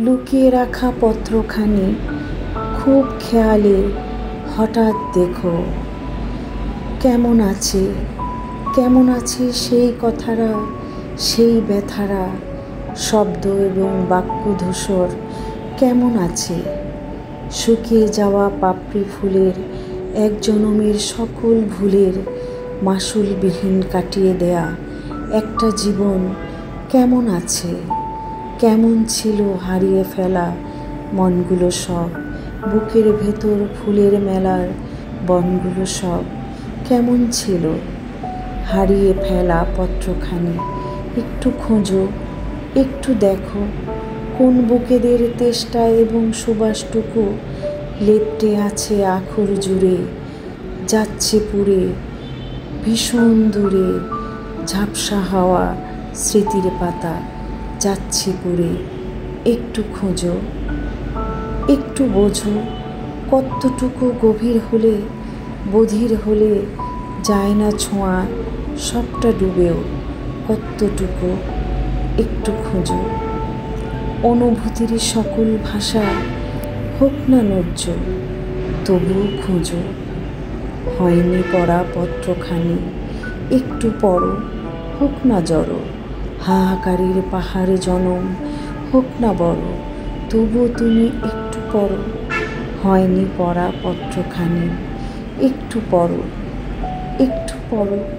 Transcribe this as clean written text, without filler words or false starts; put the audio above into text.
লুকিয়ে রাখা পত্রখানি খুব খেয়ালে হঠাৎ দেখো। কেমন আছে, কেমন আছে সেই কথারা, সেই ব্যথারা, শব্দ এবং বাক্য ধূসর কেমন আছে? শুকিয়ে যাওয়া পাপড়ি ফুলের এক জনমের সকল ভুলের মাসুলবিহীন কাটিয়ে দেয়া একটা জীবন কেমন আছে? কেমন ছিল হারিয়ে ফেলা মনগুলো সব, বুকের ভেতর ফুলের মেলার বনগুলো সব কেমন ছিল? হারিয়ে ফেলা পত্রখানি একটু খোঁজো, একটু দেখো, কোন বুকেদের তেষ্টা এবং সুবাসটুকু লেপ্টে আছে আখর জুড়ে, যাচ্ছে পুড়ে ভীষণ দূরে। ঝাপসা হাওয়া স্মৃতির পাতা যাচ্ছে পুড়ে। একটু খোঁজো, একটু বোঝো, কতটুকু গভীর হলে, বধির হলে যায় না ছোঁয়া সবটা ডুবেও, কতটুকু একটু খোঁজো। অনুভূতির সকল ভাষা হোক না ন্যায্য, তবুও খোঁজো। হয়নি পড়া পত্রখানি একটু পড়ো, হোক না জড়ো। হাহাকারের পাহাড়ে জনম হোক না বড়, তবুও তুমি একটু পড়ো। হয়নি পড়া পত্রখানি একটু পড়ো, একটু পড়ো।